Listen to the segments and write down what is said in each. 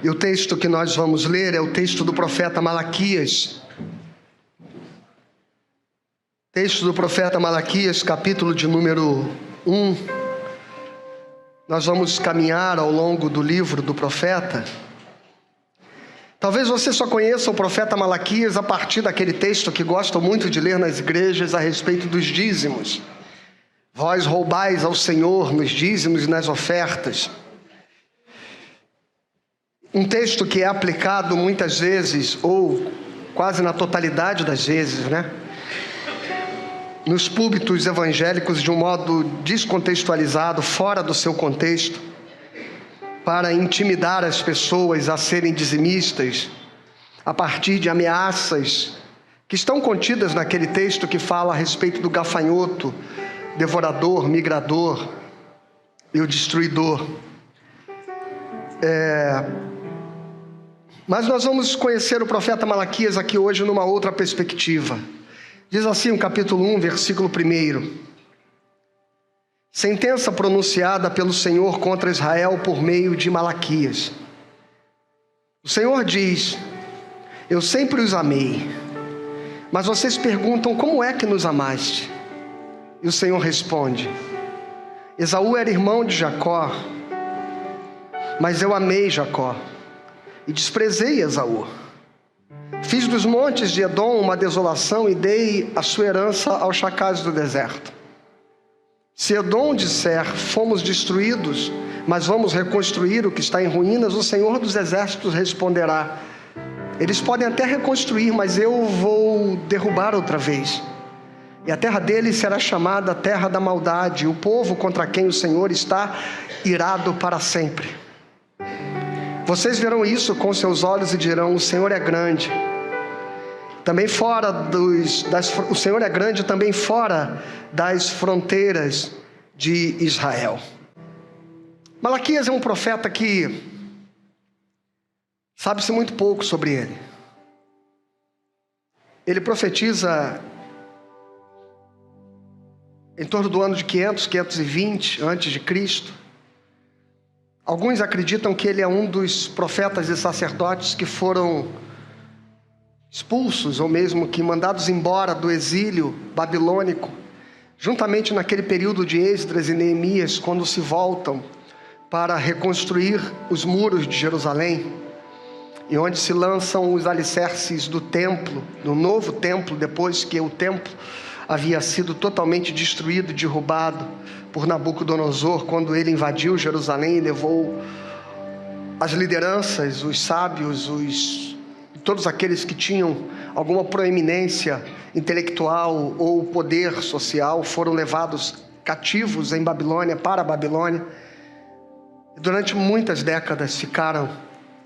E o texto que nós vamos ler é o texto do profeta Malaquias. Texto do profeta Malaquias, capítulo de número 1. Nós vamos caminhar ao longo do livro do profeta. Talvez você só conheça o profeta Malaquias a partir daquele texto que gostam muito de ler nas igrejas a respeito dos dízimos. Vós roubais ao Senhor nos dízimos e nas ofertas. Um texto que é aplicado muitas vezes, ou quase na totalidade das vezes, nos púlpitos evangélicos de um modo descontextualizado, fora do seu contexto, para intimidar as pessoas a serem dizimistas, a partir de ameaças que estão contidas naquele texto que fala a respeito do gafanhoto, devorador, migrador e o destruidor. Mas nós vamos conhecer o profeta Malaquias aqui hoje numa outra perspectiva. Diz assim o capítulo 1, versículo 1. Sentença pronunciada pelo Senhor contra Israel por meio de Malaquias. O Senhor diz: eu sempre os amei, mas vocês perguntam, como é que nos amaste? E o Senhor responde: Esaú era irmão de Jacó, mas eu amei Jacó e desprezei Esaú. Fiz dos montes de Edom uma desolação e dei a sua herança aos chacais do deserto. Se Edom disser, fomos destruídos, mas vamos reconstruir o que está em ruínas, o Senhor dos exércitos responderá: eles podem até reconstruir, mas eu vou derrubar outra vez. E a terra deles será chamada terra da maldade, o povo contra quem o Senhor está irado para sempre. Vocês verão isso com seus olhos e dirão: o Senhor é grande. Também o Senhor é grande também fora das fronteiras de Israel. Malaquias é um profeta que sabe-se muito pouco sobre ele. Ele profetiza em torno do ano de 520 antes de Cristo. Alguns acreditam que ele é um dos profetas e sacerdotes que foram expulsos, ou mesmo que mandados embora do exílio babilônico, juntamente naquele período de Esdras e Neemias, quando se voltam para reconstruir os muros de Jerusalém, e onde se lançam os alicerces do templo, do novo templo, depois que o templo havia sido totalmente destruído, derrubado por Nabucodonosor, quando ele invadiu Jerusalém e levou as lideranças, os sábios, todos aqueles que tinham alguma proeminência intelectual ou poder social, foram levados cativos em Babilônia, para a Babilônia. Durante muitas décadas ficaram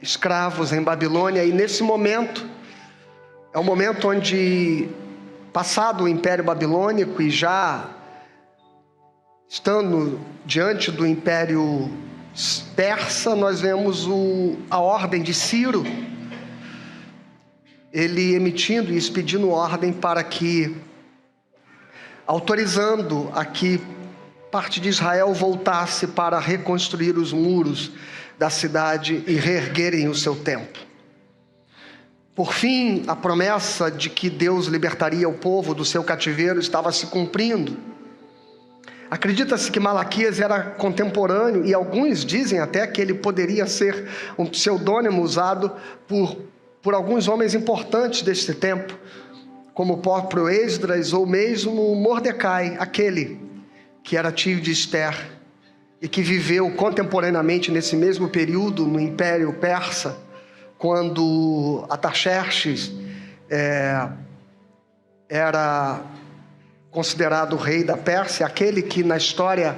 escravos em Babilônia, e nesse momento, é o momento onde, passado o Império Babilônico e já estando diante do Império Persa, nós vemos a ordem de Ciro, ele emitindo e expedindo ordem para que, autorizando a que parte de Israel voltasse para reconstruir os muros da cidade e reerguerem o seu templo. Por fim, a promessa de que Deus libertaria o povo do seu cativeiro estava se cumprindo. Acredita-se que Malaquias era contemporâneo, e alguns dizem até que ele poderia ser um pseudônimo usado por alguns homens importantes deste tempo, como o próprio Esdras ou mesmo Mordecai, aquele que era tio de Esther e que viveu contemporaneamente nesse mesmo período no Império Persa, quando Artaxerxes era considerado o rei da Pérsia, aquele que na história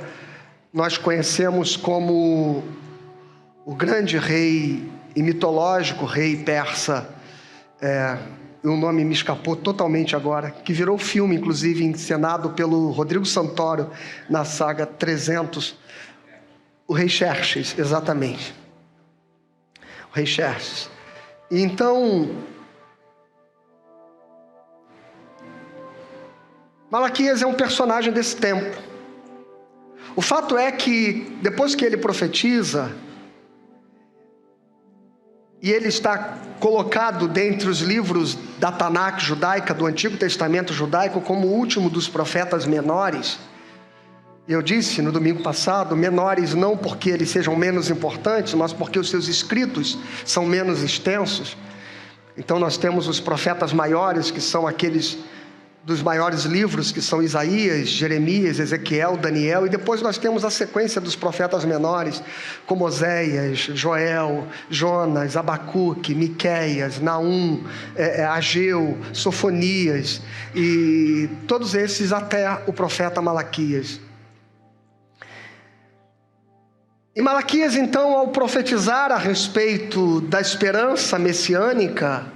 nós conhecemos como o grande rei e mitológico rei persa, o nome me escapou totalmente agora, que virou filme, inclusive encenado pelo Rodrigo Santoro na saga 300, o rei Xerxes, exatamente, o rei Xerxes. Então, Malaquias é um personagem desse tempo. O fato é que, depois que ele profetiza, e ele está colocado dentre os livros da Tanakh judaica, do Antigo Testamento judaico, como o último dos profetas menores. Eu disse no domingo passado, menores não porque eles sejam menos importantes, mas porque os seus escritos são menos extensos. Então nós temos os profetas maiores, que são aqueles dos maiores livros, que são Isaías, Jeremias, Ezequiel, Daniel, e depois nós temos a sequência dos profetas menores, como Oséias, Joel, Jonas, Abacuque, Miqueias, Naum, Ageu, Sofonias, e todos esses até o profeta Malaquias. E Malaquias, então, ao profetizar a respeito da esperança messiânica,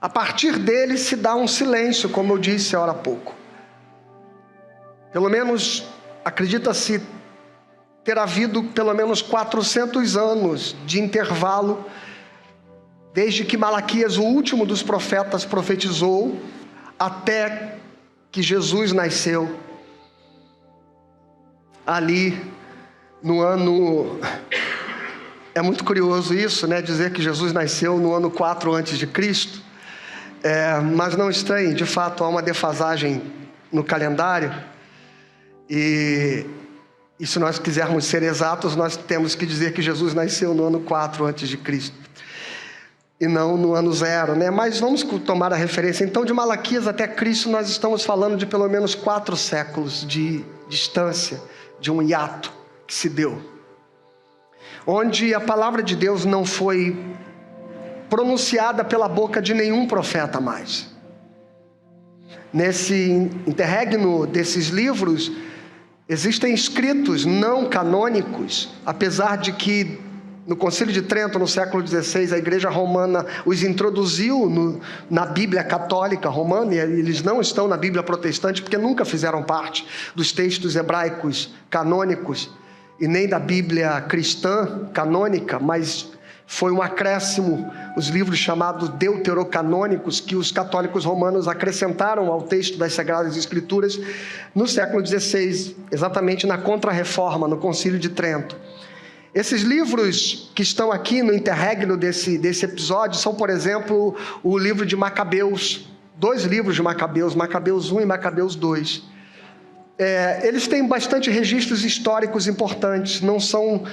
a partir dele se dá um silêncio, como eu disse há pouco. Pelo menos, acredita-se ter havido pelo menos 400 anos de intervalo, desde que Malaquias, o último dos profetas, profetizou, até que Jesus nasceu. Ali, no ano... É muito curioso isso, né? Dizer que Jesus nasceu no ano 4 a.C., mas não estranhe, de fato há uma defasagem no calendário, e se nós quisermos ser exatos, nós temos que dizer que Jesus nasceu no ano 4 a.C., e não no ano 0, né? Mas vamos tomar a referência, então, de Malaquias até Cristo, nós estamos falando de pelo menos 4 séculos de distância, de um hiato que se deu, onde a palavra de Deus não foi pronunciada pela boca de nenhum profeta mais. Nesse interregno desses livros, existem escritos não canônicos, apesar de que no Concílio de Trento, no século XVI, a Igreja Romana os introduziu na Bíblia Católica Romana, e eles não estão na Bíblia Protestante, porque nunca fizeram parte dos textos hebraicos canônicos, e nem da Bíblia cristã canônica, mas foi um acréscimo, os livros chamados deuterocanônicos, que os católicos romanos acrescentaram ao texto das Sagradas Escrituras no século XVI, exatamente na Contra-Reforma, no Concílio de Trento. Esses livros que estão aqui no interregno desse episódio são, por exemplo, o livro de Macabeus, 2 livros de Macabeus, Macabeus 1 e Macabeus 2. Eles têm bastante registros históricos importantes, não são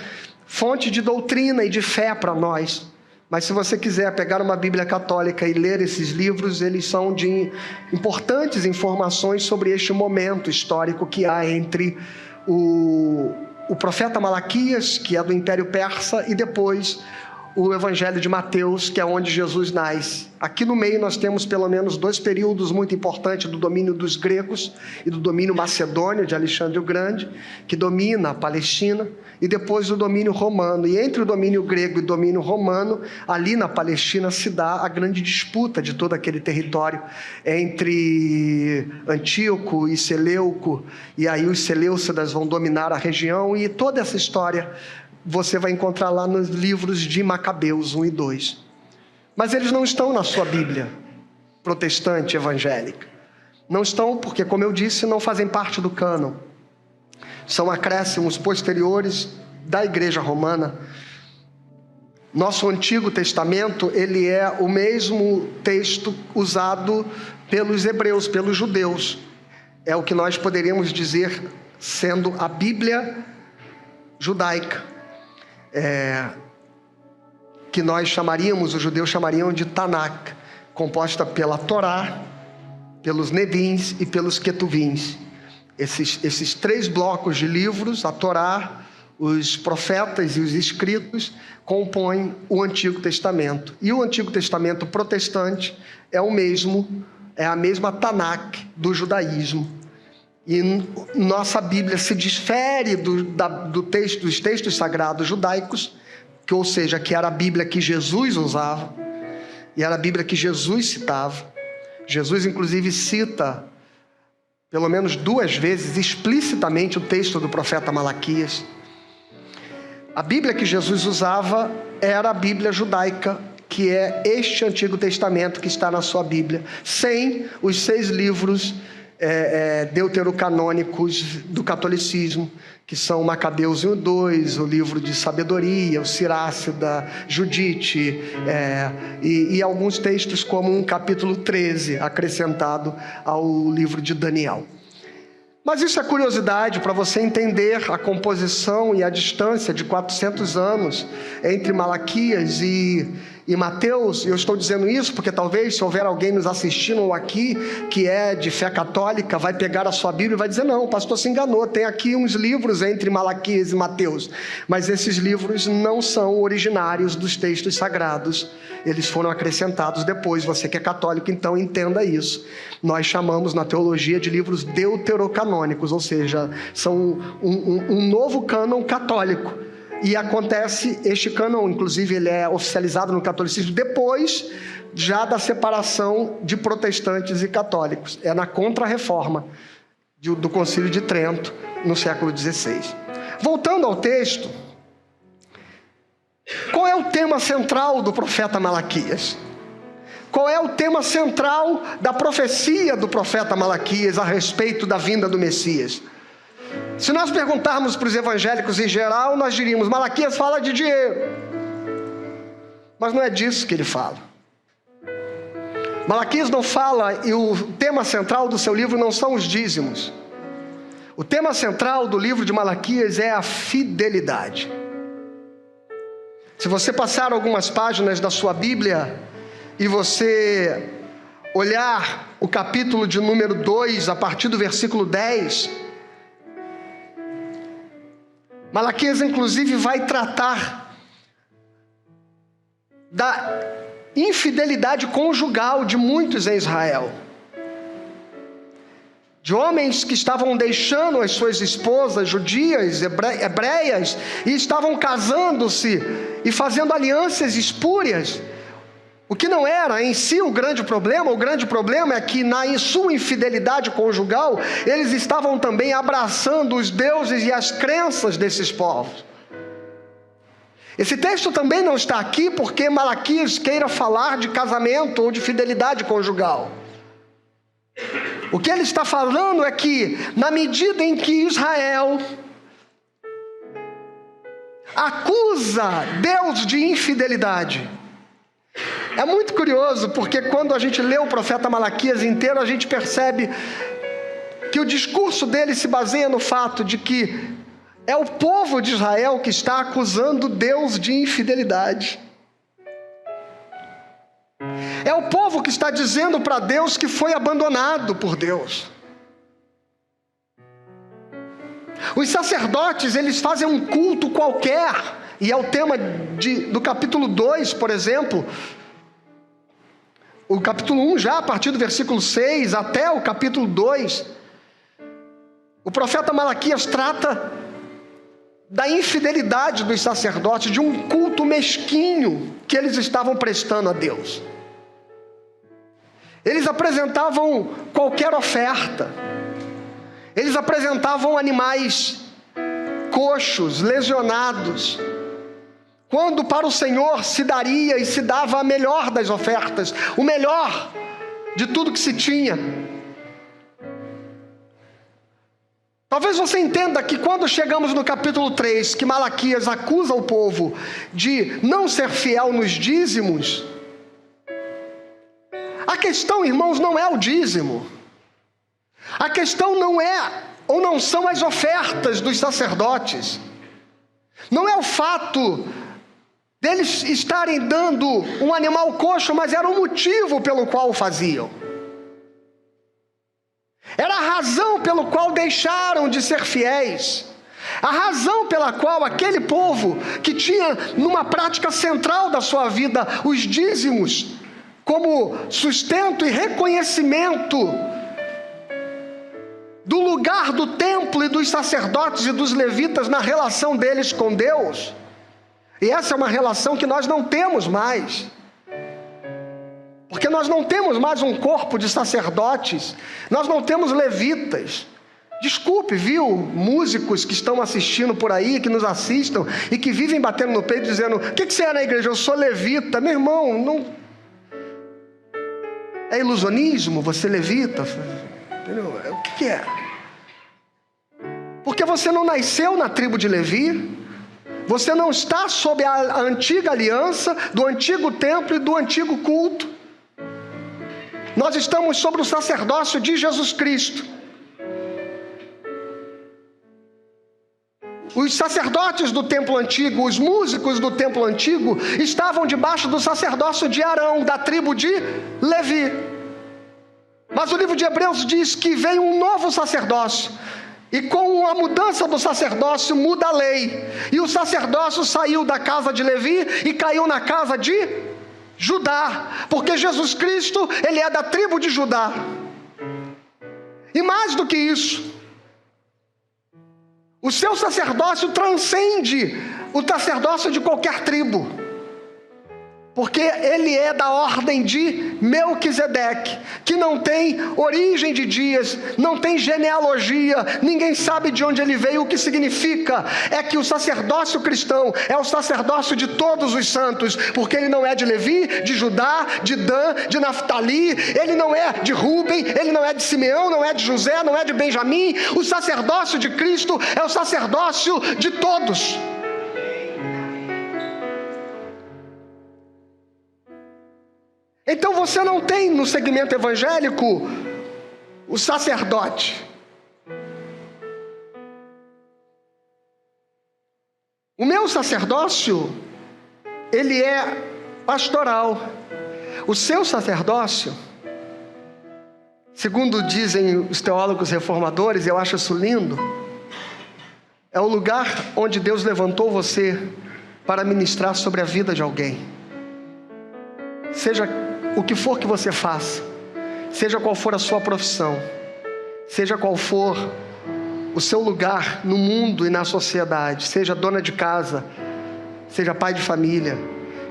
fonte de doutrina e de fé para nós, mas se você quiser pegar uma Bíblia católica e ler esses livros, eles são de importantes informações sobre este momento histórico que há entre o profeta Malaquias, que é do Império Persa, e depois o Evangelho de Mateus, que é onde Jesus nasce. Aqui no meio nós temos pelo menos 2 períodos muito importantes do domínio dos gregos e do domínio macedônio de Alexandre o Grande, que domina a Palestina, e depois o domínio romano. E entre o domínio grego e o domínio romano, ali na Palestina se dá a grande disputa de todo aquele território entre Antíoco e Seleuco, e aí os Seleucidas vão dominar a região, e toda essa história você vai encontrar lá nos livros de Macabeus 1 e 2. Mas eles não estão na sua Bíblia protestante evangélica. Não estão porque, como eu disse, não fazem parte do cânon. São acréscimos posteriores da Igreja Romana. Nosso Antigo Testamento, ele é o mesmo texto usado pelos hebreus, pelos judeus. É o que nós poderíamos dizer sendo a Bíblia judaica. Que nós chamaríamos, os judeus chamariam de Tanakh, composta pela Torá, pelos Nevins e pelos Ketuvins. Esses 3 blocos de livros, a Torá, os profetas e os escritos, compõem o Antigo Testamento. E o Antigo Testamento protestante é a mesma Tanakh do judaísmo. E nossa Bíblia se difere dos textos sagrados judaicos, ou seja, que era a Bíblia que Jesus usava, e era a Bíblia que Jesus citava. Jesus, inclusive, cita, pelo menos 2 vezes, explicitamente o texto do profeta Malaquias. A Bíblia que Jesus usava era a Bíblia judaica, que é este Antigo Testamento que está na sua Bíblia, sem os 6 livros deuterocanônicos do catolicismo, que são Macabeus 1 e 2, o livro de Sabedoria, o Sirácida, Judite, e alguns textos como um capítulo 13, acrescentado ao livro de Daniel. Mas isso é curiosidade para você entender a composição e a distância de 400 anos entre Malaquias e Mateus. Eu estou dizendo isso porque talvez, se houver alguém nos assistindo aqui que é de fé católica, vai pegar a sua Bíblia e vai dizer: não, o pastor se enganou, tem aqui uns livros entre Malaquias e Mateus. Mas esses livros não são originários dos textos sagrados, eles foram acrescentados depois. Você que é católico, então entenda isso. Nós chamamos na teologia de livros deuterocanônicos, ou seja, são um novo cânon católico. E acontece, este cânon, inclusive, ele é oficializado no catolicismo depois já da separação de protestantes e católicos. É na Contra-Reforma do Concílio de Trento, no século XVI. Voltando ao texto, qual é o tema central do profeta Malaquias? Qual é o tema central da profecia do profeta Malaquias a respeito da vinda do Messias? Se nós perguntarmos para os evangélicos em geral, nós diríamos: Malaquias fala de dinheiro. Mas não é disso que ele fala. Malaquias não fala, e o tema central do seu livro não são os dízimos. O tema central do livro de Malaquias é a fidelidade. Se você passar algumas páginas da sua Bíblia e você olhar o capítulo de número 2, a partir do versículo 10, Malaquias, inclusive, vai tratar da infidelidade conjugal de muitos em Israel. De homens que estavam deixando as suas esposas judias, hebreias, e estavam casando-se e fazendo alianças espúrias. O que não era em si o grande problema é que na sua infidelidade conjugal, eles estavam também abraçando os deuses e as crenças desses povos. Esse texto também não está aqui porque Malaquias queira falar de casamento ou de fidelidade conjugal. O que ele está falando é que, na medida em que Israel acusa Deus de infidelidade, é muito curioso, porque quando a gente lê o profeta Malaquias inteiro, a gente percebe que o discurso dele se baseia no fato de que é o povo de Israel que está acusando Deus de infidelidade. É o povo que está dizendo para Deus que foi abandonado por Deus. Os sacerdotes, eles fazem um culto qualquer, e é o tema do capítulo 2, por exemplo. O capítulo 1, já a partir do versículo 6 até o capítulo 2, o profeta Malaquias trata da infidelidade dos sacerdotes, de um culto mesquinho que eles estavam prestando a Deus. Eles apresentavam qualquer oferta, eles apresentavam animais coxos, lesionados, quando para o Senhor se daria e se dava a melhor das ofertas, o melhor de tudo que se tinha. Talvez você entenda que quando chegamos no capítulo 3, que Malaquias acusa o povo de não ser fiel nos dízimos, a questão, irmãos, não é o dízimo. A questão não é, ou não são as ofertas dos sacerdotes. Não é o fato deles estarem dando um animal coxo, mas era o motivo pelo qual o faziam. Era a razão pelo qual deixaram de ser fiéis. A razão pela qual aquele povo que tinha numa prática central da sua vida os dízimos como sustento e reconhecimento do lugar do templo e dos sacerdotes e dos levitas na relação deles com Deus. E essa é uma relação que nós não temos mais. Porque nós não temos mais um corpo de sacerdotes, nós não temos levitas. Desculpe, viu, músicos que estão assistindo por aí, que nos assistam e que vivem batendo no peito dizendo: o que você é na igreja? Eu sou levita. Meu irmão, não é ilusionismo você levita? Entendeu? O que é? Porque você não nasceu na tribo de Levi, você não está sob a antiga aliança, do antigo templo e do antigo culto. Nós estamos sobre o sacerdócio de Jesus Cristo. Os sacerdotes do templo antigo, os músicos do templo antigo, estavam debaixo do sacerdócio de Arão, da tribo de Levi. Mas o livro de Hebreus diz que veio um novo sacerdócio. E com a mudança do sacerdócio muda a lei. E o sacerdócio saiu da casa de Levi e caiu na casa de Judá. Porque Jesus Cristo, ele é da tribo de Judá. E mais do que isso, o seu sacerdócio transcende o sacerdócio de qualquer tribo. Porque ele é da ordem de Melquisedeque, que não tem origem de dias, não tem genealogia, ninguém sabe de onde ele veio. O que significa é que o sacerdócio cristão é o sacerdócio de todos os santos, porque ele não é de Levi, de Judá, de Dan, de Naftali, ele não é de Rúben, ele não é de Simeão, não é de José, não é de Benjamim. O sacerdócio de Cristo é o sacerdócio de todos. Então você não tem no segmento evangélico o sacerdote. O meu sacerdócio, ele é pastoral. O seu sacerdócio, segundo dizem os teólogos reformadores, eu acho isso lindo, é o lugar onde Deus levantou você para ministrar sobre a vida de alguém. Seja o que for que você faça, seja qual for a sua profissão, seja qual for o seu lugar no mundo e na sociedade, seja dona de casa, seja pai de família,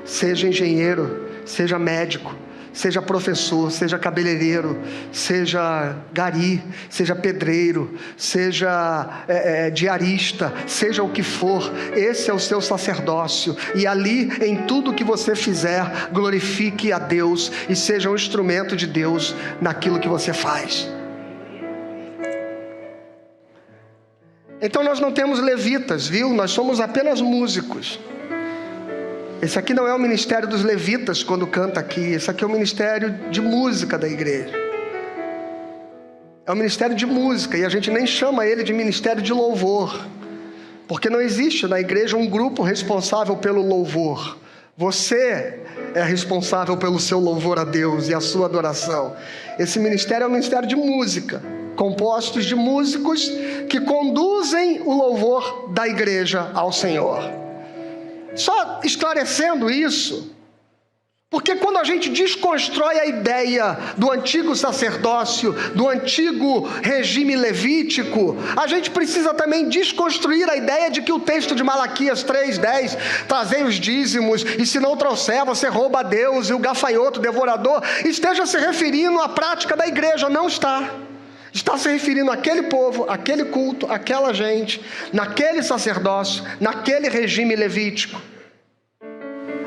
seja engenheiro, seja médico, seja professor, seja cabeleireiro, seja gari, seja pedreiro, seja diarista, seja o que for, esse é o seu sacerdócio. E ali, em tudo que você fizer, glorifique a Deus e seja um instrumento de Deus naquilo que você faz. Então nós não temos levitas, viu? Nós somos apenas músicos. Esse aqui não é o ministério dos levitas quando canta aqui. Esse aqui é o ministério de música da igreja. É o ministério de música. E a gente nem chama ele de ministério de louvor. Porque não existe na igreja um grupo responsável pelo louvor. Você é responsável pelo seu louvor a Deus e a sua adoração. Esse ministério é o ministério de música, compostos de músicos que conduzem o louvor da igreja ao Senhor. Só esclarecendo isso, porque quando a gente desconstrói a ideia do antigo sacerdócio, do antigo regime levítico, a gente precisa também desconstruir a ideia de que o texto de Malaquias 3:10, trazei os dízimos, e se não trouxer, você rouba a Deus, e o gafanhoto devorador, esteja se referindo à prática da igreja. Não está. Está se referindo àquele povo, àquele culto, àquela gente, naquele sacerdócio, naquele regime levítico.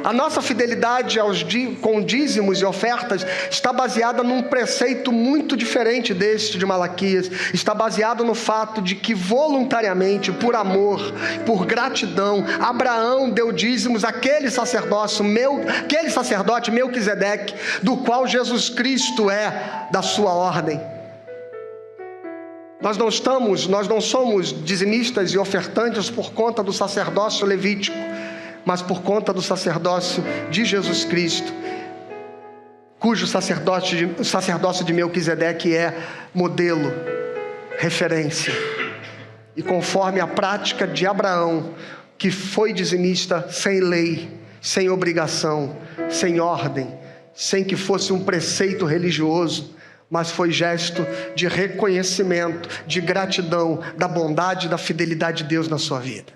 A nossa fidelidade com dízimos e ofertas está baseada num preceito muito diferente deste de Malaquias. Está baseado no fato de que voluntariamente, por amor, por gratidão, Abraão deu dízimos àquele sacerdote Melquisedeque, do qual Jesus Cristo é da sua ordem. Nós não somos dizimistas e ofertantes por conta do sacerdócio levítico, mas por conta do sacerdócio de Jesus Cristo, cujo sacerdócio de Melquisedeque é modelo, referência. E conforme a prática de Abraão, que foi dizimista sem lei, sem obrigação, sem ordem, sem que fosse um preceito religioso, mas foi gesto de reconhecimento, de gratidão, da bondade e da fidelidade de Deus na sua vida.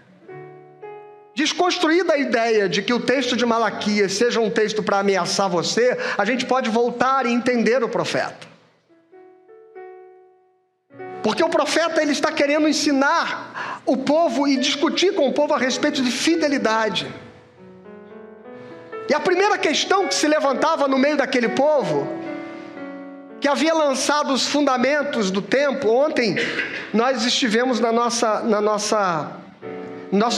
Desconstruída a ideia de que o texto de Malaquias seja um texto para ameaçar você, a gente pode voltar e entender o profeta. Porque o profeta, ele está querendo ensinar o povo e discutir com o povo a respeito de fidelidade. E a primeira questão que se levantava no meio daquele povo que havia lançado os fundamentos do templo. Ontem nós estivemos no nosso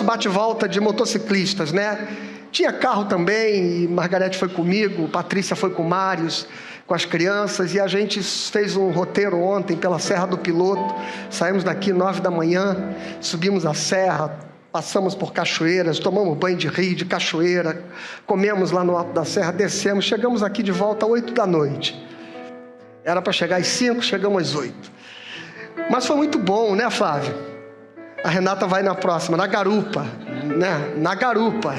bate-volta de motociclistas, né? Tinha carro também, e Margarete foi comigo, Patrícia foi com o Mários, com as crianças, e a gente fez um roteiro ontem pela Serra do Piloto. Saímos daqui 9 da manhã, subimos a serra, passamos por cachoeiras, tomamos banho de rio, de cachoeira, comemos lá no alto da serra, descemos, chegamos aqui de volta às 8 da noite. Era para chegar às 5, chegamos às 8. Mas foi muito bom, né, Flávio? A Renata vai na próxima, na garupa, né? Na garupa.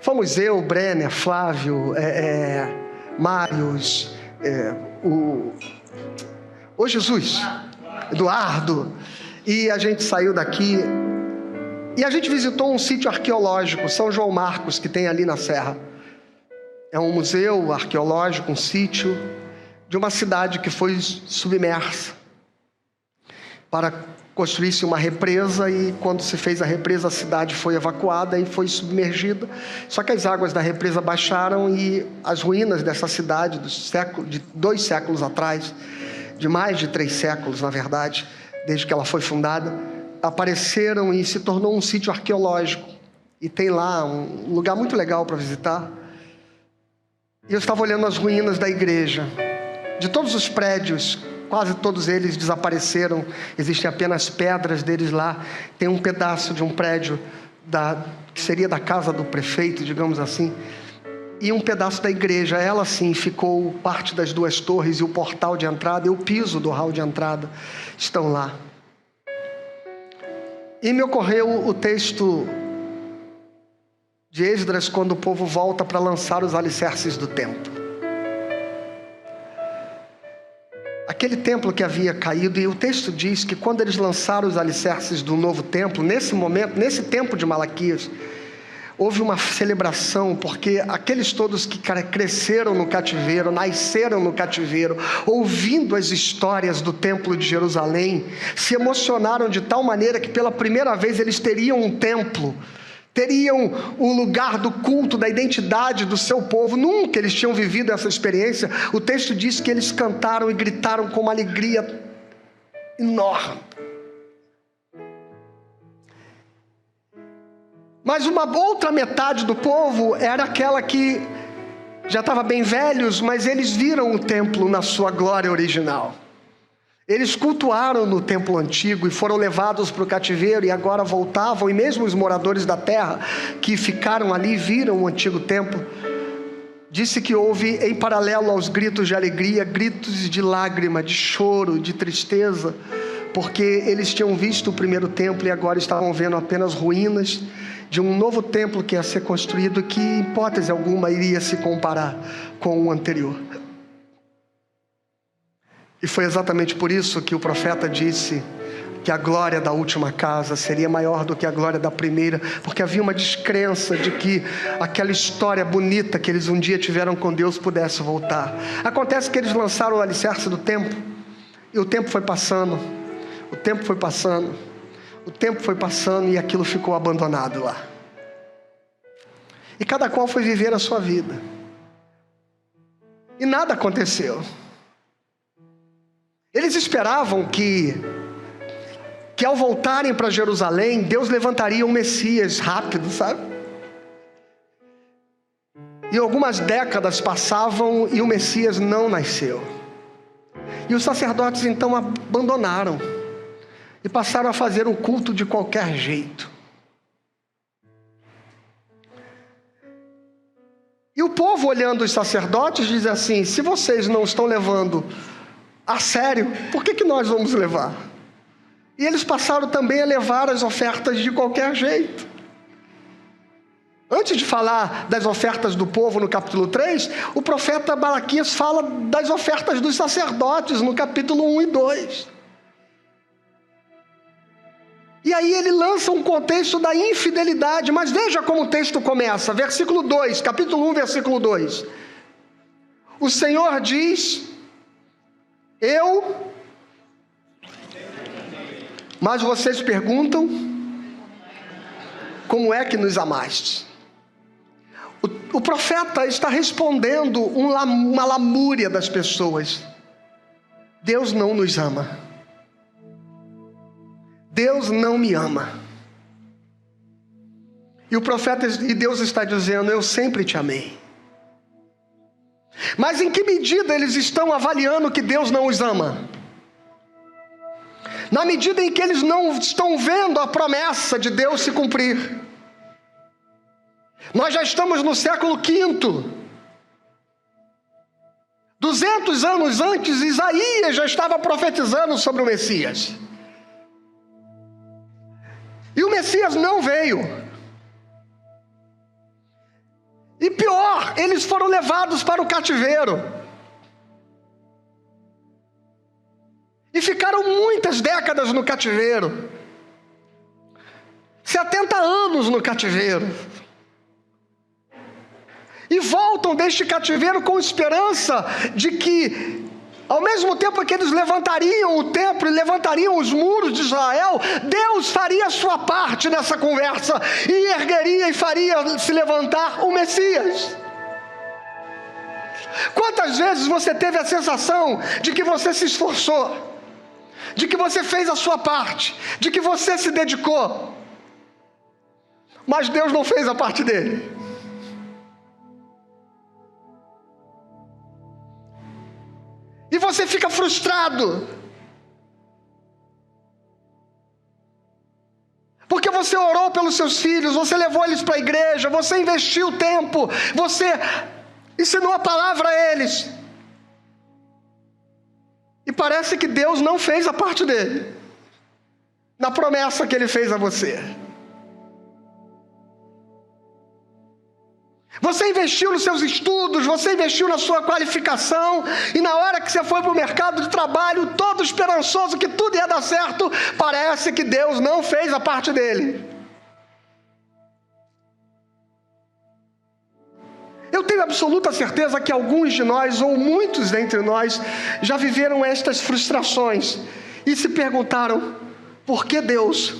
Fomos eu, Brenner, Flávio, Mários, o Jesus, Eduardo, e a gente saiu daqui e a gente visitou um sítio arqueológico, São João Marcos, que tem ali na serra. É um museu arqueológico, um sítio de uma cidade que foi submersa para construir-se uma represa, e quando se fez a represa, a cidade foi evacuada e foi submergida. Só que as águas da represa baixaram e as ruínas dessa cidade, de 2 séculos atrás, de mais de 3 séculos, na verdade, desde que ela foi fundada, apareceram e se tornou um sítio arqueológico. E tem lá um lugar muito legal para visitar. E eu estava olhando as ruínas da igreja. De todos os prédios, quase todos eles desapareceram, existem apenas pedras deles lá. Tem um pedaço de um prédio que seria da casa do prefeito, digamos assim, e um pedaço da igreja. Ela sim ficou, parte das 2 torres e o portal de entrada e o piso do hall de entrada estão lá. E me ocorreu o texto de Esdras, quando o povo volta para lançar os alicerces do templo. Aquele templo que havia caído, e o texto diz que quando eles lançaram os alicerces do novo templo, nesse momento, nesse tempo de Malaquias, houve uma celebração, porque aqueles todos que cresceram no cativeiro, nasceram no cativeiro, ouvindo as histórias do templo de Jerusalém, se emocionaram de tal maneira que pela primeira vez eles teriam um templo, teriam o lugar do culto, da identidade do seu povo. Nunca eles tinham vivido essa experiência. O texto diz que eles cantaram e gritaram com uma alegria enorme. Mas uma outra metade do povo era aquela que já estava bem velhos, mas eles viram o templo na sua glória original. Eles cultuaram no templo antigo e foram levados para o cativeiro e agora voltavam, e mesmo os moradores da terra que ficaram ali viram o antigo templo. Disse que houve, em paralelo aos gritos de alegria, gritos de lágrima, de choro, de tristeza, porque eles tinham visto o primeiro templo e agora estavam vendo apenas ruínas de um novo templo que ia ser construído, que em hipótese alguma iria se comparar com o anterior. E foi exatamente por isso que o profeta disse que a glória da última casa seria maior do que a glória da primeira, porque havia uma descrença de que aquela história bonita que eles um dia tiveram com Deus pudesse voltar. Acontece que eles lançaram o alicerce do templo, e o tempo foi passando, o tempo foi passando, o tempo foi passando, e aquilo ficou abandonado lá. E cada qual foi viver a sua vida. E nada aconteceu. Eles esperavam que ao voltarem para Jerusalém, Deus levantaria um Messias rápido, sabe? E algumas décadas passavam e o Messias não nasceu. E os sacerdotes então abandonaram e passaram a fazer um culto de qualquer jeito. E o povo, olhando os sacerdotes, diz assim: se vocês não estão levando a sério, por que nós vamos levar? E eles passaram também a levar as ofertas de qualquer jeito. Antes de falar das ofertas do povo no capítulo 3, o profeta Malaquias fala das ofertas dos sacerdotes no capítulo 1 e 2. E aí ele lança um contexto da infidelidade, mas veja como o texto começa, versículo 2, capítulo 1, versículo 2. O Senhor diz: mas vocês perguntam, como é que nos amaste? o profeta está respondendo uma lamúria das pessoas. Deus não nos ama. Deus não me ama. E Deus está dizendo: eu sempre te amei. Mas em que medida eles estão avaliando que Deus não os ama? Na medida em que eles não estão vendo a promessa de Deus se cumprir. Nós já estamos no século V. 200 anos antes, Isaías já estava profetizando sobre o Messias. E o Messias não veio. E pior, eles foram levados para o cativeiro. E ficaram muitas décadas no cativeiro. 70 anos no cativeiro. E voltam deste cativeiro com esperança de que, ao mesmo tempo que eles levantariam o templo e levantariam os muros de Israel, Deus faria a sua parte nessa conversa e ergueria e faria se levantar o Messias. Quantas vezes você teve a sensação de que você se esforçou, de que você fez a sua parte, de que você se dedicou, mas Deus não fez a parte dele? E você fica frustrado, porque você orou pelos seus filhos, você levou eles para a igreja, você investiu tempo, você ensinou a palavra a eles, e parece que Deus não fez a parte dele, na promessa que ele fez a você. Você investiu nos seus estudos, você investiu na sua qualificação, e na hora que você foi para o mercado de trabalho, todo esperançoso que tudo ia dar certo, parece que Deus não fez a parte dele. Eu tenho absoluta certeza que alguns de nós, ou muitos dentre nós, já viveram estas frustrações, e se perguntaram: por que Deus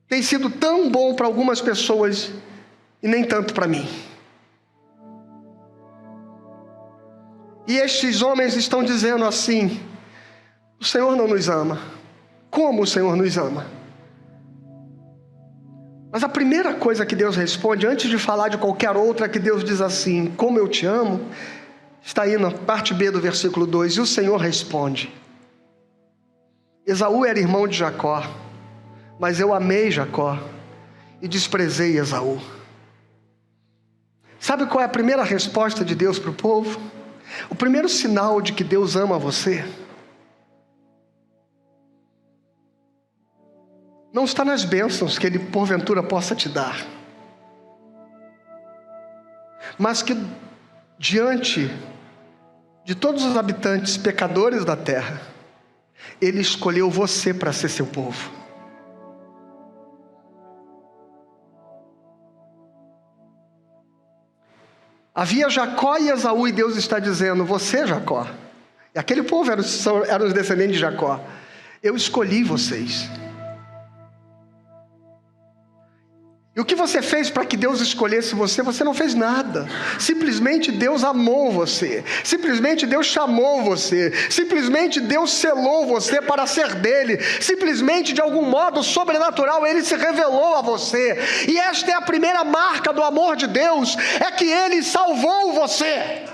tem sido tão bom para algumas pessoas e nem tanto para mim? E estes homens estão dizendo assim: o Senhor não nos ama. Como o Senhor nos ama? Mas a primeira coisa que Deus responde, antes de falar de qualquer outra, que Deus diz assim: como eu te amo, está aí na parte B do versículo 2, e o Senhor responde: Esaú era irmão de Jacó, mas eu amei Jacó e desprezei Esaú. Sabe qual é a primeira resposta de Deus para o povo? O primeiro sinal de que Deus ama você não está nas bênçãos que Ele porventura possa te dar, mas que diante de todos os habitantes pecadores da terra, Ele escolheu você para ser seu povo. Havia Jacó e Esaú, e Deus está dizendo: você, Jacó, e aquele povo eram os descendentes de Jacó, eu escolhi vocês. E o que você fez para que Deus escolhesse você? Você não fez nada. Simplesmente Deus amou você. Simplesmente Deus chamou você. Simplesmente Deus selou você para ser dele. Simplesmente, de algum modo sobrenatural, Ele se revelou a você. E esta é a primeira marca do amor de Deus, é que Ele salvou você.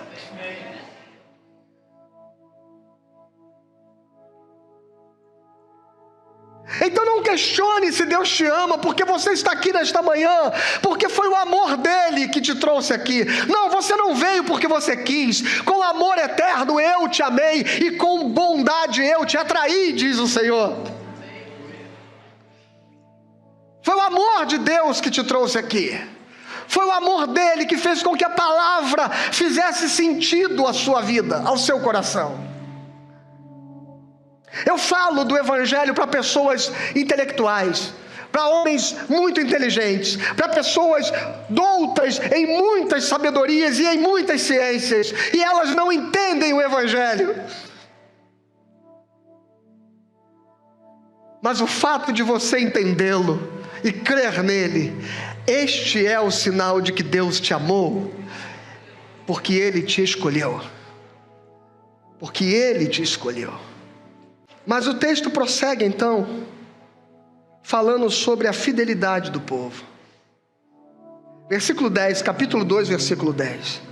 Então não questione se Deus te ama, porque você está aqui nesta manhã, porque foi o amor dele que te trouxe aqui. Não, você não veio porque você quis. Com amor eterno eu te amei, e com bondade eu te atraí, diz o Senhor. Foi o amor de Deus que te trouxe aqui. Foi o amor dele que fez com que a palavra fizesse sentido à sua vida, ao seu coração. Eu falo do Evangelho para pessoas intelectuais, para homens muito inteligentes, para pessoas doutas em muitas sabedorias e em muitas ciências, e elas não entendem o Evangelho. Mas o fato de você entendê-lo e crer nele Este é o sinal de que Deus te amou, porque Ele te escolheu. Porque Ele te escolheu. Mas o texto prossegue então, falando sobre a fidelidade do povo. Versículo 10, capítulo 2, versículo 10.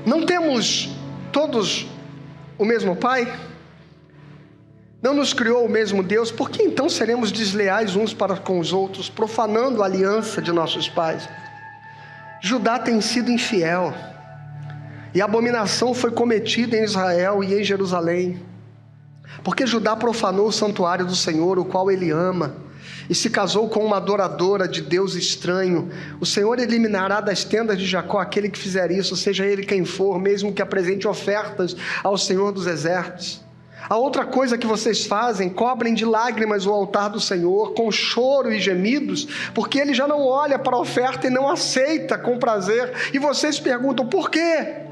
Não temos todos o mesmo Pai? Não nos criou o mesmo Deus? Por que então seremos desleais uns para com os outros, profanando a aliança de nossos pais? Judá tem sido infiel, e a abominação foi cometida em Israel e em Jerusalém, porque Judá profanou o santuário do Senhor, o qual ele ama, e se casou com uma adoradora de Deus estranho. O Senhor eliminará das tendas de Jacó aquele que fizer isso, seja ele quem for, mesmo que apresente ofertas ao Senhor dos exércitos. A outra coisa que vocês fazem, cobrem de lágrimas o altar do Senhor, com choro e gemidos, porque Ele já não olha para a oferta e não aceita com prazer. E vocês perguntam, por quê?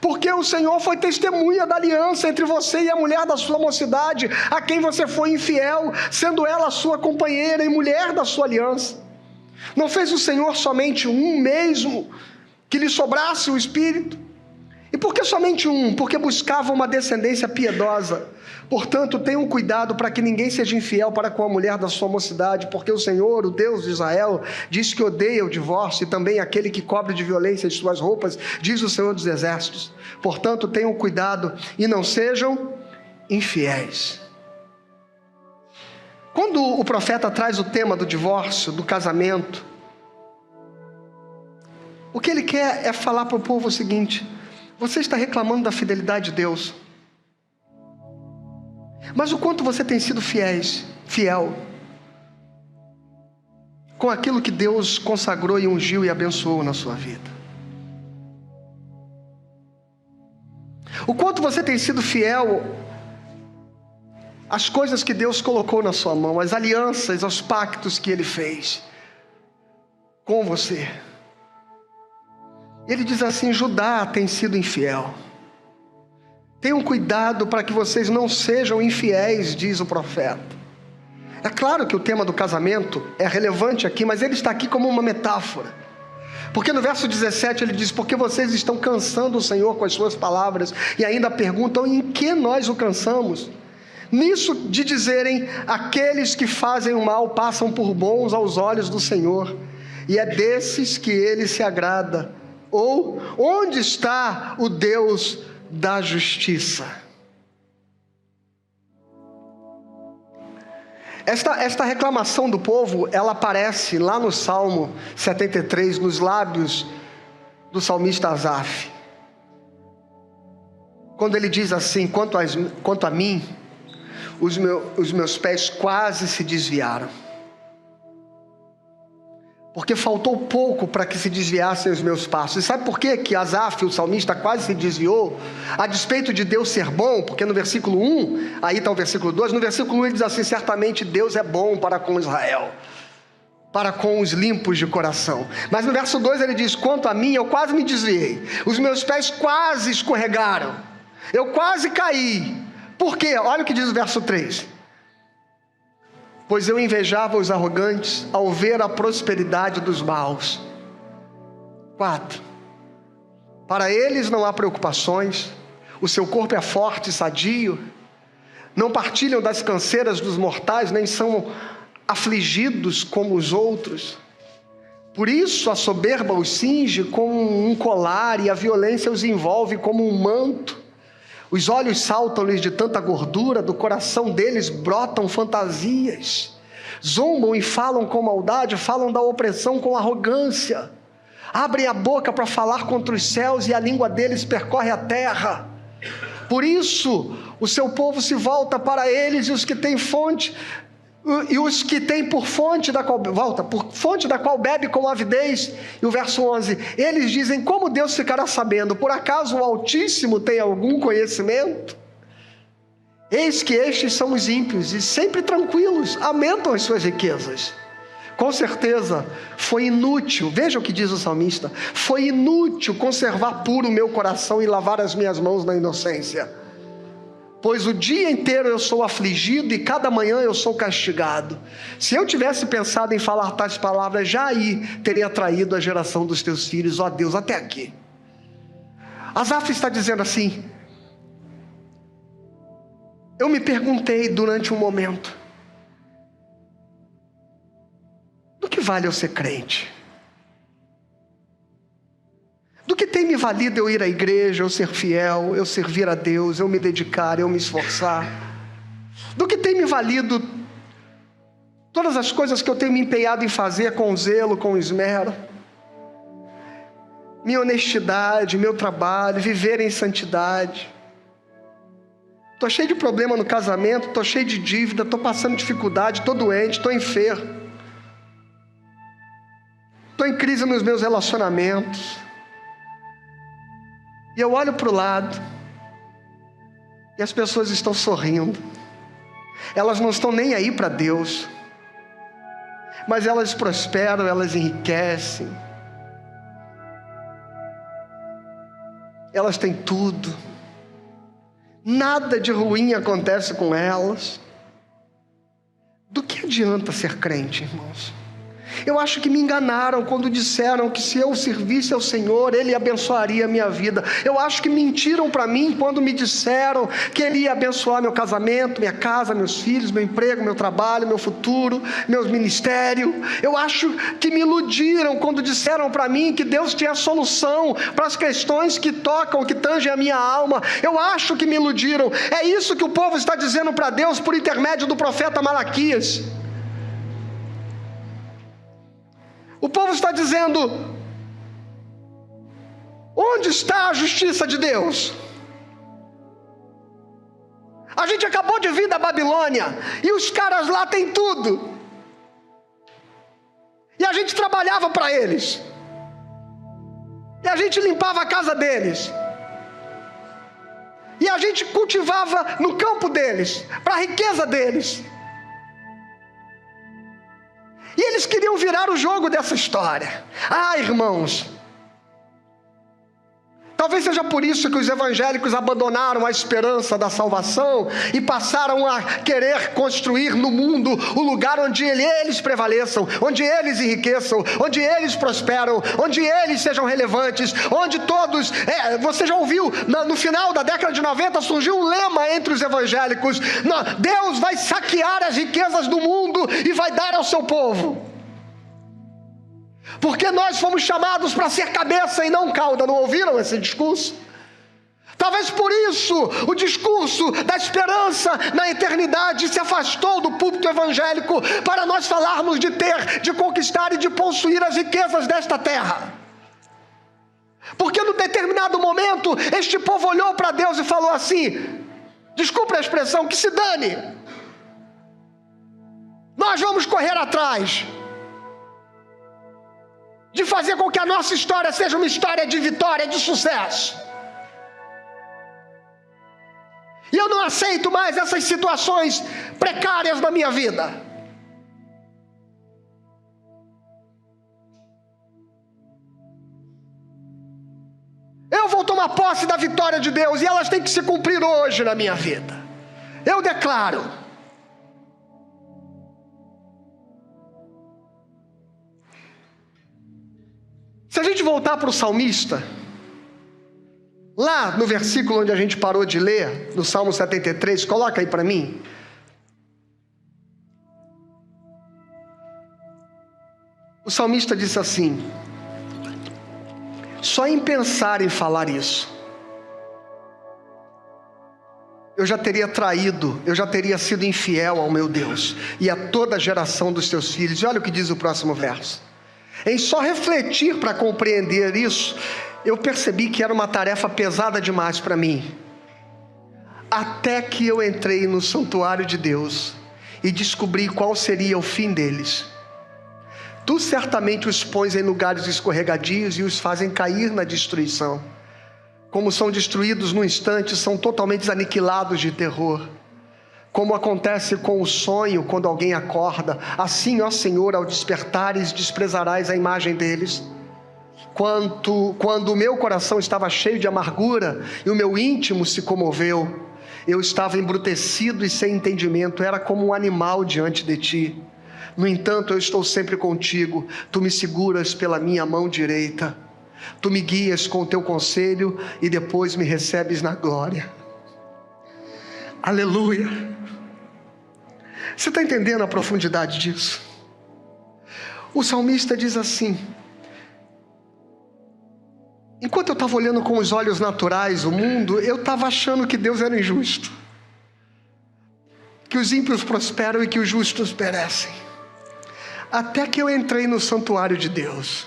Porque o Senhor foi testemunha da aliança entre você e a mulher da sua mocidade, a quem você foi infiel, sendo ela a sua companheira e mulher da sua aliança. Não fez o Senhor somente um mesmo, que lhe sobrasse o Espírito? E por que somente um? Porque buscava uma descendência piedosa. Portanto, tenham cuidado para que ninguém seja infiel para com a mulher da sua mocidade, porque o Senhor, o Deus de Israel, diz que odeia o divórcio, e também aquele que cobre de violência as suas roupas, diz o Senhor dos exércitos. Portanto, tenham cuidado e não sejam infiéis. Quando o profeta traz o tema do divórcio, do casamento, o que ele quer é falar para o povo o seguinte: você está reclamando da fidelidade de Deus, mas o quanto você tem sido fiel com aquilo que Deus consagrou e ungiu e abençoou na sua vida? O quanto você tem sido fiel às coisas que Deus colocou na sua mão, às alianças, aos pactos que Ele fez com você? Ele diz assim: Judá tem sido infiel. Tenham cuidado para que vocês não sejam infiéis, diz o profeta. É claro que o tema do casamento é relevante aqui, mas ele está aqui como uma metáfora. Porque no verso 17 ele diz: porque vocês estão cansando o Senhor com as suas palavras, e ainda perguntam em que nós o cansamos. Nisso de dizerem, aqueles que fazem o mal passam por bons aos olhos do Senhor, e é desses que Ele se agrada. Ou, onde está o Deus da justiça? Esta reclamação do povo, ela aparece lá no Salmo 73, nos lábios do salmista Asaf. Quando ele diz assim: quanto a mim, os meus pés quase se desviaram. Porque faltou pouco para que se desviassem os meus passos. E sabe por que Asaf, o salmista, quase se desviou? A despeito de Deus ser bom, porque no versículo 1, aí está o versículo 2, no versículo 1 ele diz assim: certamente Deus é bom para com Israel, para com os limpos de coração. Mas no verso 2 ele diz: quanto a mim, eu quase me desviei, os meus pés quase escorregaram, eu quase caí. Por quê? Olha o que diz o verso 3. Pois eu invejava os arrogantes ao ver a prosperidade dos maus. 4. Para eles não há preocupações, o seu corpo é forte e sadio, não partilham das canseiras dos mortais, nem são afligidos como os outros. Por isso a soberba os cinge como um colar, e a violência os envolve como um manto. Os olhos saltam-lhes de tanta gordura, do coração deles brotam fantasias. Zombam e falam com maldade, falam da opressão com arrogância. Abrem a boca para falar contra os céus, e a língua deles percorre a terra. Por isso o seu povo se volta para eles, e os que têm fonte, e os que têm por fonte da qual bebe com avidez. E o verso 11, eles dizem: como Deus ficará sabendo? Por acaso o Altíssimo tem algum conhecimento? Eis que estes são os ímpios, e sempre tranquilos, aumentam as suas riquezas. Com certeza foi inútil, veja o que diz o salmista: foi inútil conservar puro o meu coração e lavar as minhas mãos na inocência, pois o dia inteiro eu sou afligido e cada manhã eu sou castigado. Se eu tivesse pensado em falar tais palavras, já aí teria traído a geração dos teus filhos, ó Deus, até aqui. Asaf está dizendo assim: eu me perguntei durante um momento, do que vale eu ser crente? Do que tem me valido eu ir à igreja, eu ser fiel, eu servir a Deus, eu me dedicar, eu me esforçar? Do que tem me valido todas as coisas que eu tenho me empenhado em fazer com zelo, com esmero? Minha honestidade, meu trabalho, viver em santidade. Estou cheio de problema no casamento, estou cheio de dívida, estou passando dificuldade, estou doente, estou enfermo. Estou em crise nos meus relacionamentos. E eu olho para o lado, e as pessoas estão sorrindo. Elas não estão nem aí para Deus, mas elas prosperam, elas enriquecem. Elas têm tudo. Nada de ruim acontece com elas. Do que adianta ser crente, irmãos? Eu acho que me enganaram quando disseram que se eu servisse ao Senhor, Ele abençoaria a minha vida. Eu acho que mentiram para mim quando me disseram que Ele ia abençoar meu casamento, minha casa, meus filhos, meu emprego, meu trabalho, meu futuro, meu ministério. Eu acho que me iludiram quando disseram para mim que Deus tinha solução para as questões que tocam, que tangem a minha alma. Eu acho que me iludiram. É isso que o povo está dizendo para Deus por intermédio do profeta Malaquias. O povo está dizendo: onde está a justiça de Deus? A gente acabou de vir da Babilônia, e os caras lá têm tudo, e a gente trabalhava para eles, e a gente limpava a casa deles, e a gente cultivava no campo deles, para a riqueza deles. E eles queriam virar o jogo dessa história. Ah, irmãos, talvez seja por isso que os evangélicos abandonaram a esperança da salvação e passaram a querer construir no mundo o lugar onde eles prevaleçam, onde eles enriqueçam, onde eles prosperam, onde eles sejam relevantes, onde todos... você já ouviu, no final da década de 90 surgiu um lema entre os evangélicos: Deus vai saquear as riquezas do mundo e vai dar ao seu povo. Porque nós fomos chamados para ser cabeça e não cauda. Não ouviram esse discurso? Talvez por isso o discurso da esperança na eternidade se afastou do púlpito evangélico, para nós falarmos de ter, de conquistar e de possuir as riquezas desta terra. Porque num determinado momento este povo olhou para Deus e falou assim: desculpe a expressão, que se dane, nós vamos correr atrás de fazer com que a nossa história seja uma história de vitória, de sucesso. E eu não aceito mais essas situações precárias na minha vida. Eu vou tomar posse da vitória de Deus, e elas têm que se cumprir hoje na minha vida. Eu declaro. Se a gente voltar para o salmista, lá no versículo onde a gente parou de ler, no Salmo 73, coloca aí para mim. O salmista disse assim: só em pensar em falar isso, eu já teria traído, eu já teria sido infiel ao meu Deus e a toda a geração dos teus filhos. E olha o que diz o próximo verso. Em só refletir para compreender isso, eu percebi que era uma tarefa pesada demais para mim. Até que eu entrei no santuário de Deus e descobri qual seria o fim deles. Tu certamente os pões em lugares escorregadios e os fazem cair na destruição. Como são destruídos no instante, são totalmente aniquilados de terror. Como acontece com o sonho, quando alguém acorda, assim, ó Senhor, ao despertares, desprezarás a imagem deles. Quando o meu coração estava cheio de amargura e o meu íntimo se comoveu, eu estava embrutecido e sem entendimento, era como um animal diante de ti. No entanto, eu estou sempre contigo, tu me seguras pela minha mão direita, tu me guias com o teu conselho e depois me recebes na glória. Aleluia! Você está entendendo a profundidade disso? O salmista diz assim: enquanto eu estava olhando com os olhos naturais o mundo, eu estava achando que Deus era injusto, que os ímpios prosperam e que os justos perecem. Até que eu entrei no santuário de Deus,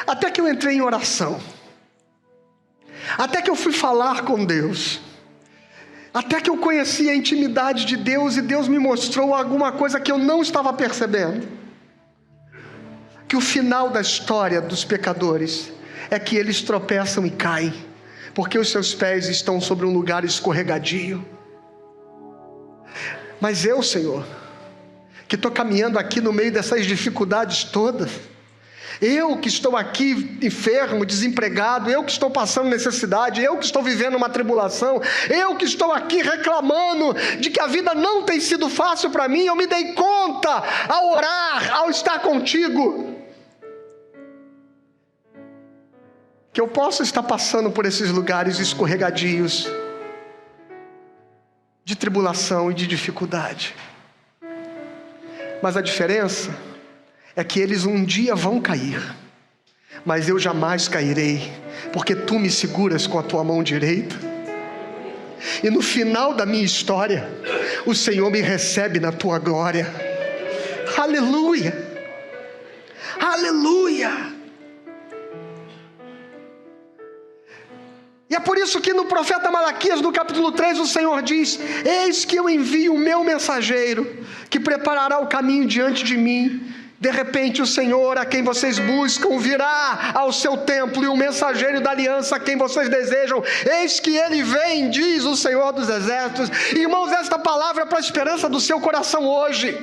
até que eu entrei em oração, até que eu fui falar com Deus, até que eu conheci a intimidade de Deus e Deus me mostrou alguma coisa que eu não estava percebendo, que o final da história dos pecadores é que eles tropeçam e caem, porque os seus pés estão sobre um lugar escorregadio. Mas eu, Senhor, que estou caminhando aqui no meio dessas dificuldades todas, eu que estou aqui enfermo, desempregado, eu que estou passando necessidade, eu que estou vivendo uma tribulação, eu que estou aqui reclamando de que a vida não tem sido fácil para mim, eu me dei conta ao orar, ao estar contigo, que eu posso estar passando por esses lugares escorregadios de tribulação e de dificuldade. Mas a diferença é que eles um dia vão cair, mas eu jamais cairei, porque tu me seguras com a tua mão direita. E no final da minha história, o Senhor me recebe na tua glória. Aleluia! Aleluia! E é por isso que no profeta Malaquias, no capítulo 3, o Senhor diz: eis que eu envio o meu mensageiro, que preparará o caminho diante de mim. De repente o Senhor, a quem vocês buscam, virá ao seu templo, e o mensageiro da aliança, a quem vocês desejam, eis que ele vem, diz o Senhor dos exércitos. Irmãos, esta palavra é para a esperança do seu coração hoje.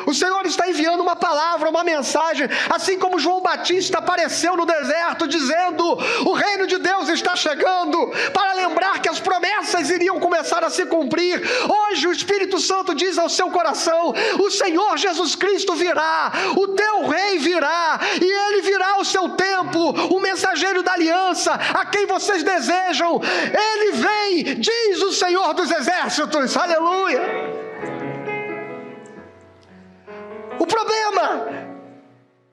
O Senhor está enviando uma palavra, uma mensagem, assim como João Batista apareceu no deserto, dizendo: o reino de Deus está chegando, para lembrar que as promessas iriam começar a se cumprir. Hoje o Espírito Santo diz ao seu coração: o Senhor Jesus Cristo virá, o teu rei virá, e ele virá ao seu tempo, o mensageiro da aliança, a quem vocês desejam, ele vem, diz o Senhor dos exércitos. Aleluia! O problema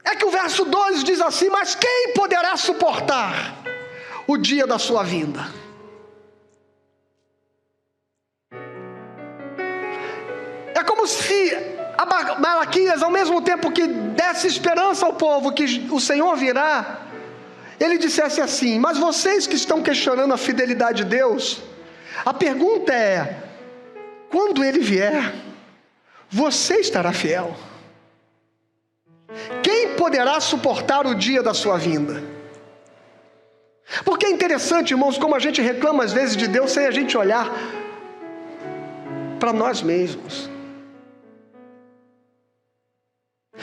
é que o verso 2 diz assim: mas quem poderá suportar o dia da sua vinda? É como se Malaquias, ao mesmo tempo que desse esperança ao povo que o Senhor virá, ele dissesse assim: mas vocês que estão questionando a fidelidade de Deus, a pergunta é: quando ele vier, você estará fiel? Quem poderá suportar o dia da sua vinda? Porque é interessante, irmãos, como a gente reclama às vezes de Deus sem a gente olhar para nós mesmos.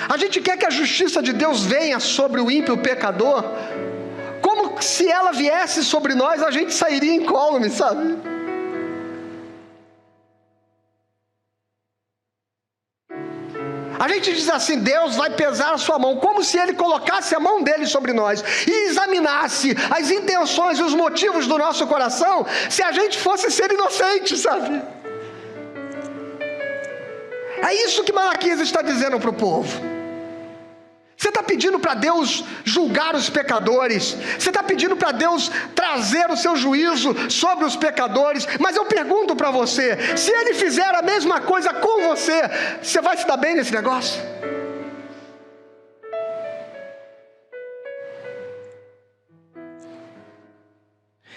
A gente quer que a justiça de Deus venha sobre o ímpio pecador, como se ela viesse sobre nós, a gente sairia incólume, sabe? A gente diz assim: Deus vai pesar a sua mão, como se ele colocasse a mão dele sobre nós e examinasse as intenções e os motivos do nosso coração, se a gente fosse ser inocente, sabe? É isso que Malaquias está dizendo para o povo. Você está pedindo para Deus julgar os pecadores, você está pedindo para Deus trazer o seu juízo sobre os pecadores, mas eu pergunto para você: se Ele fizer a mesma coisa com você, você vai se dar bem nesse negócio?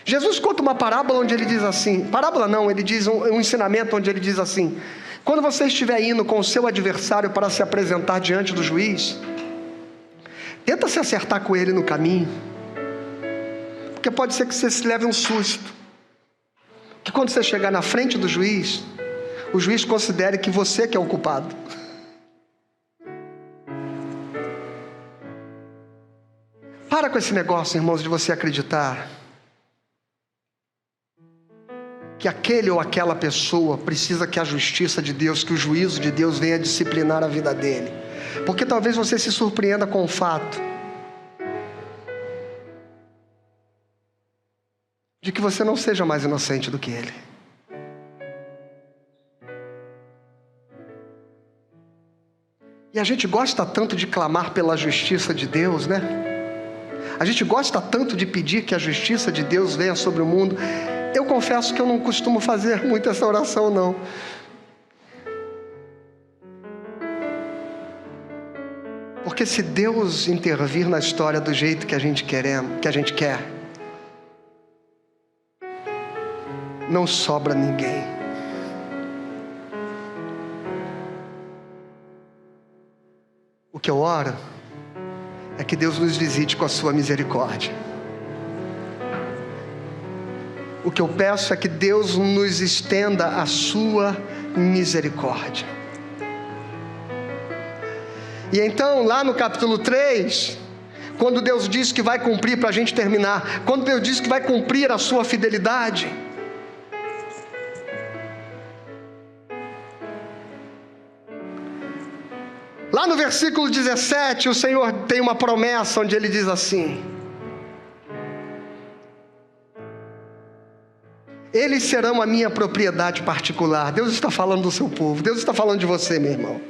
Jesus conta uma parábola onde ele diz assim, parábola não, ele diz um ensinamento onde ele diz assim: quando você estiver indo com o seu adversário para se apresentar diante do juiz, tenta se acertar com ele no caminho, porque pode ser que você se leve um susto, que quando você chegar na frente do juiz, o juiz considere que você que é o culpado. Para com esse negócio, irmãos, de você acreditar que aquele ou aquela pessoa precisa que a justiça de Deus, que o juízo de Deus venha disciplinar a vida dele. Porque talvez você se surpreenda com o fato de que você não seja mais inocente do que ele. E a gente gosta tanto de clamar pela justiça de Deus, né? A gente gosta tanto de pedir que a justiça de Deus venha sobre o mundo. Eu confesso que eu não costumo fazer muito essa oração, não. Porque se Deus intervir na história do jeito que a gente quer, não sobra ninguém. O que eu oro é que Deus nos visite com a sua misericórdia. O que eu peço é que Deus nos estenda a sua misericórdia. E então, lá no capítulo 3, quando Deus diz que vai cumprir, para a gente terminar, quando Deus diz que vai cumprir a sua fidelidade, lá no versículo 17, o Senhor tem uma promessa onde Ele diz assim: eles serão a minha propriedade particular. Deus está falando do seu povo, Deus está falando de você, meu irmão.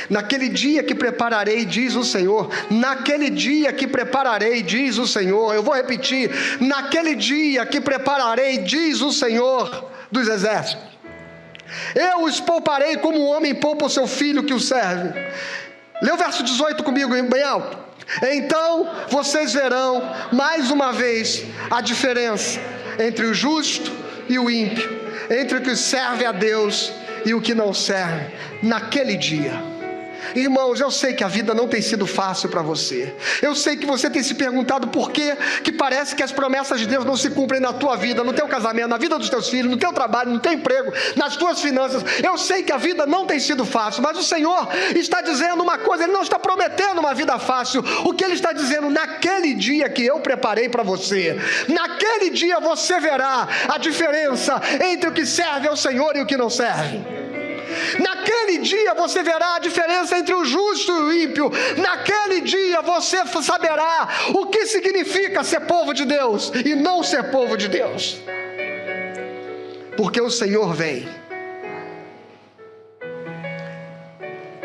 Naquele dia que prepararei, diz o Senhor. Naquele dia que prepararei, diz o Senhor. Eu vou repetir: naquele dia que prepararei, diz o Senhor dos exércitos, eu os pouparei como o homem poupa o seu filho que o serve. Lê o verso 18 comigo bem alto. Então vocês verão mais uma vez a diferença entre o justo e o ímpio, entre o que serve a Deus e o que não serve, naquele dia. Irmãos, eu sei que a vida não tem sido fácil para você. Eu sei que você tem se perguntado por que parece que as promessas de Deus não se cumprem na tua vida, no teu casamento, na vida dos teus filhos, no teu trabalho, no teu emprego, nas tuas finanças. Eu sei que a vida não tem sido fácil, mas o Senhor está dizendo uma coisa, Ele não está prometendo uma vida fácil. O que Ele está dizendo: naquele dia que eu preparei para você, naquele dia você verá a diferença entre o que serve ao Senhor e o que não serve. Naquele dia você verá a diferença entre o justo e o ímpio. Naquele dia você saberá o que significa ser povo de Deus e não ser povo de Deus. Porque o Senhor vem.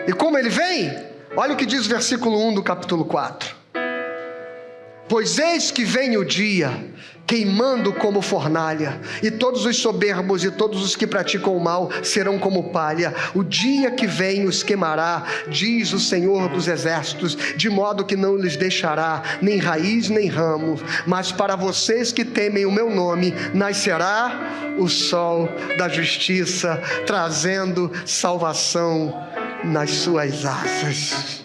E como Ele vem? Olha o que diz o versículo 1 do capítulo 4. Pois eis que vem o dia, queimando como fornalha, e todos os soberbos e todos os que praticam o mal serão como palha. O dia que vem os queimará, diz o Senhor dos exércitos, de modo que não lhes deixará nem raiz nem ramo. Mas para vocês que temem o meu nome, nascerá o sol da justiça, trazendo salvação nas suas asas.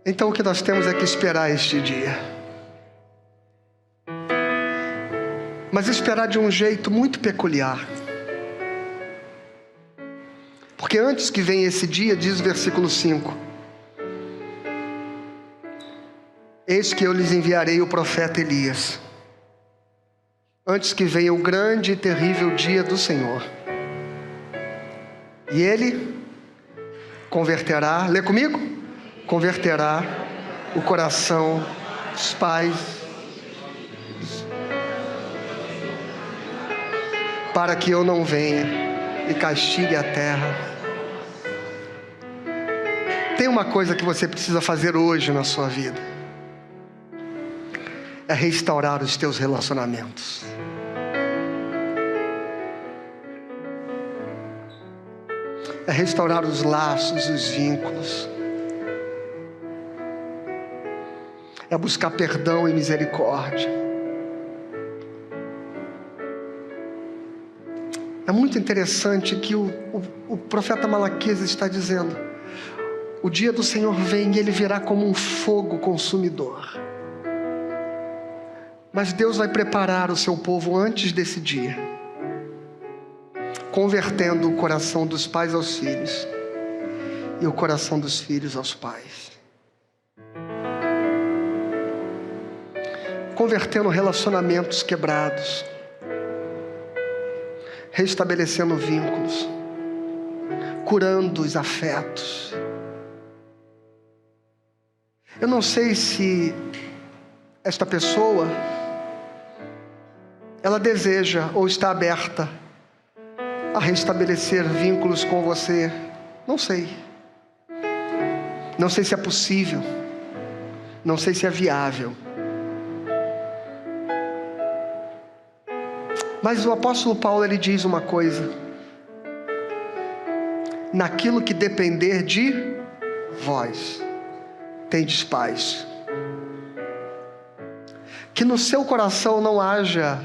Então o que nós temos é que esperar este dia. Mas esperar de um jeito muito peculiar. Porque antes que venha esse dia, diz o versículo 5: eis que eu lhes enviarei o profeta Elias, antes que venha o grande e terrível dia do Senhor. E ele converterá, lê comigo, converterá o coração dos pais para que eu não venha e castigue a terra. Tem uma coisa que você precisa fazer hoje na sua vida: é restaurar os teus relacionamentos. É restaurar os laços, os vínculos. É buscar perdão e misericórdia. É muito interessante que o profeta Malaquias está dizendo: O dia do Senhor vem e Ele virá como um fogo consumidor. Mas Deus vai preparar o seu povo antes desse dia, convertendo o coração dos pais aos filhos e o coração dos filhos aos pais. Convertendo relacionamentos quebrados, restabelecendo vínculos, curando os afetos. Eu não sei se esta pessoa, ela deseja ou está aberta a restabelecer vínculos com você. Não sei. Não sei se é possível. Não sei se é viável. Mas o apóstolo Paulo, ele diz uma coisa: naquilo que depender de vós, tendes paz. Que no seu coração não haja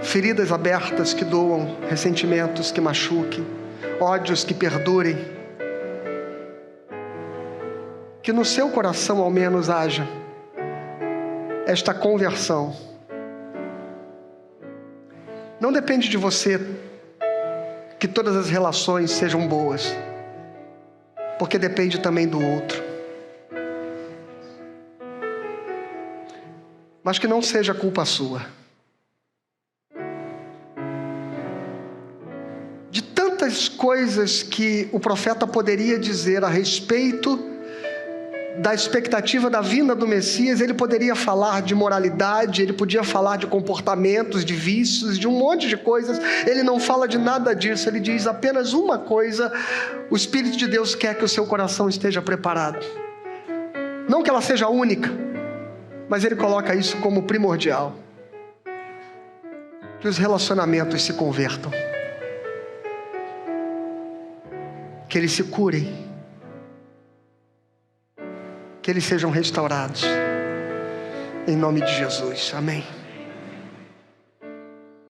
feridas abertas que doam, ressentimentos que machuquem, ódios que perdurem. Que no seu coração ao menos haja esta conversão. Não depende de você que todas as relações sejam boas, porque depende também do outro. Mas que não seja culpa sua. De tantas coisas que o profeta poderia dizer a respeito da expectativa da vinda do Messias, ele poderia falar de moralidade, ele podia falar de comportamentos, de vícios, de um monte de coisas. Ele não fala de nada disso, ele diz apenas uma coisa: o Espírito de Deus quer que o seu coração esteja preparado. Não que ela seja única, mas ele coloca isso como primordial. Que os relacionamentos se convertam, que eles se curem, que eles sejam restaurados, em nome de Jesus, amém.